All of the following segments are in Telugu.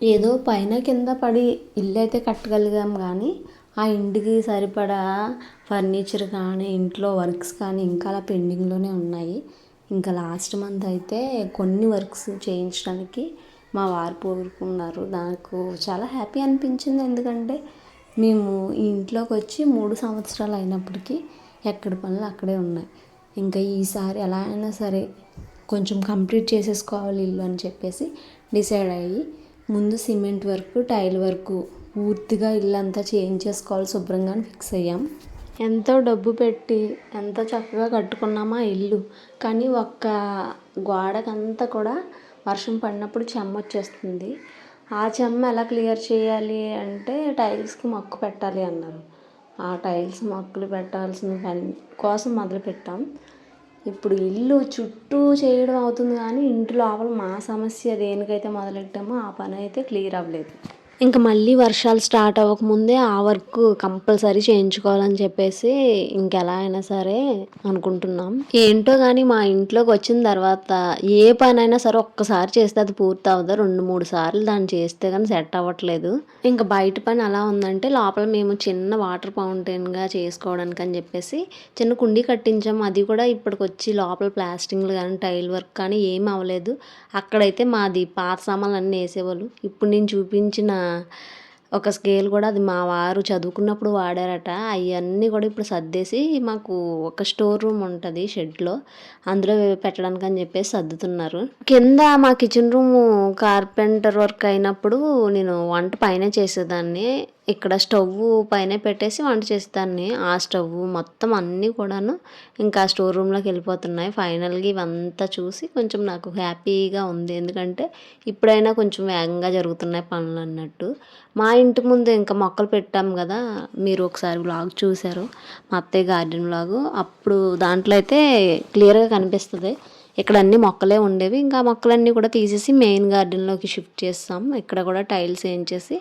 ఏదో పైన కింద పడి ఇల్లు అయితే కట్టగలిగాం కానీ ఆ ఇంటికి సరిపడా ఫర్నిచర్ కానీ ఇంట్లో వర్క్స్ కానీ ఇంకా అలా పెండింగ్లోనే ఉన్నాయి. ఇంకా లాస్ట్ మంత్ అయితే కొన్ని వర్క్స్ చేయించడానికి మా వారు కోరుకున్నారు. నాకు చాలా హ్యాపీ అనిపించింది. ఎందుకంటే మేము ఈ ఇంట్లోకి వచ్చి 3 సంవత్సరాలు అయినప్పటికీ ఎక్కడి పనులు అక్కడే ఉన్నాయి. ఇంకా ఈసారి ఎలా అయినా సరే కొంచెం కంప్లీట్ చేసేసుకోవాలి ఇల్లు అని చెప్పేసి డిసైడ్ అయ్యి ముందు సిమెంట్ వర్క్, టైల్ వర్క్ పూర్తిగా ఇల్లంతా చేయించేసుకోవాలి శుభ్రంగా అని ఫిక్స్ అయ్యాం. ఎంతో డబ్బు పెట్టి ఎంతో చక్కగా కట్టుకున్నామా ఇల్లు. కానీ ఒక్క గోడకంతా కూడా వర్షం పడినప్పుడు చెమ్మ వచ్చేస్తుంది. ఆ చెమ్మ ఎలా క్లియర్ చేయాలి అంటే టైల్స్కి మక్కు పెట్టాలి అన్నారు. ఆ టైల్స్ మక్కులు పెట్టాల్సిన పని కోసం మొదలుపెట్టాం. ఇప్పుడు ఇల్లు చుట్టూ చేయడం అవుతుంది కానీ ఇంటి లోపల మా సమస్య దేనికైతే మొదలెట్టామో ఆ పని అయితే క్లియర్ అవ్వలేదు. ఇంకా మళ్ళీ వర్షాలు స్టార్ట్ అవ్వకముందే ఆ వర్క్ కంపల్సరీ చేయించుకోవాలని చెప్పేసి ఇంకెలా అయినా సరే అనుకుంటున్నాం. ఏంటో కానీ మా ఇంట్లోకి వచ్చిన తర్వాత ఏ పనైనా సరే ఒక్కసారి చేస్తే అది పూర్తి అవ్వదు. 2-3 సార్లు దాన్ని చేస్తే కానీ సెట్ అవ్వట్లేదు. ఇంకా బయట పని ఎలా ఉందంటే లోపల మేము చిన్న వాటర్ ఫౌంటైన్గా చేసుకోవడానికి అని చెప్పేసి చిన్న కుండీ కట్టించాము. అది కూడా ఇప్పటికి వచ్చి లోపల ప్లాస్టింగ్లు కానీ టైల్ వర్క్ కానీ ఏం అవ్వలేదు. అక్కడైతే మాది పాత సామాన్లు అన్నీ వేసేవాళ్ళు. ఇప్పుడు నేను చూపించిన ఒక స్కేల్ కూడా అది మా వారు చదువుకున్నప్పుడు వాడారట. అవన్నీ కూడా ఇప్పుడు సర్దేసి మాకు ఒక స్టోర్ రూమ్ ఉంటుంది షెడ్లో, అందులో పెట్టడానికి అని చెప్పేసి సర్దుతున్నారు. కింద మా కిచెన్ రూమ్ కార్పెంటర్ వర్క్ అయినప్పుడు నేను వంట పైన చేసేదాన్ని. ఇక్కడ స్టవ్ పైన పెట్టేసి వంట చేసేదాన్ని. ఆ స్టవ్ మొత్తం అన్నీ కూడాను ఇంకా స్టోర్ రూమ్లోకి వెళ్ళిపోతున్నాయి. ఫైనల్గా ఇవంతా చూసి కొంచెం నాకు హ్యాపీగా ఉంది. ఎందుకంటే ఇప్పుడైనా కొంచెం వేగంగా జరుగుతున్నాయి పనులు అన్నట్టు. మా ఇంటి ముందు ఇంకా మొక్కలు పెట్టాం కదా, మీరు ఒకసారి వ్లాగ్ చూశారు, మా అత్తయ్య గార్డెన్ వ్లాగ్. అప్పుడు దాంట్లో అయితే క్లియర్గా కనిపిస్తుంది. ఇక్కడ అన్ని మొక్కలే ఉండేవి. ఇంకా మొక్కలన్నీ కూడా తీసేసి మెయిన్ గార్డెన్లోకి షిఫ్ట్ చేస్తాం. ఇక్కడ కూడా టైల్స్ వేయించేసి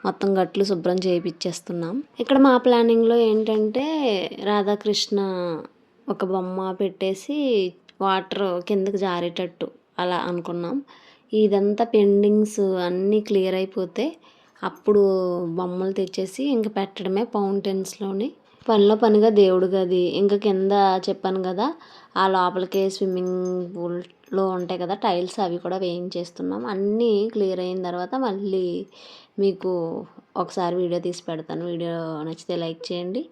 మొత్తం గట్లు శుభ్రం చేయించేస్తున్నాం. ఇక్కడ మా ప్లానింగ్లో ఏంటంటే రాధాకృష్ణ ఒక బొమ్మ పెట్టేసి వాటర్ కిందకి జారేటట్టు అలా అనుకున్నాం. ఇదంతా పెండింగ్స్ అన్నీ క్లియర్ అయిపోతే అప్పుడు బొమ్మలు తెచ్చేసి ఇంక పెట్టడమే ఫౌంటైన్స్లోని. పనిలో పనిగా దేవుడు గది, ఇంకా కింద చెప్పాను కదా ఆ లోపలికే స్విమ్మింగ్ పూల్లో ఉంటాయి కదా టైల్స్, అవి కూడా వేయించేస్తున్నాం. అన్నీ క్లియర్ అయిన తర్వాత మళ్ళీ మీకు ఒకసారి వీడియో తీసి పెడతాను. వీడియో నచ్చితే లైక్ చేయండి.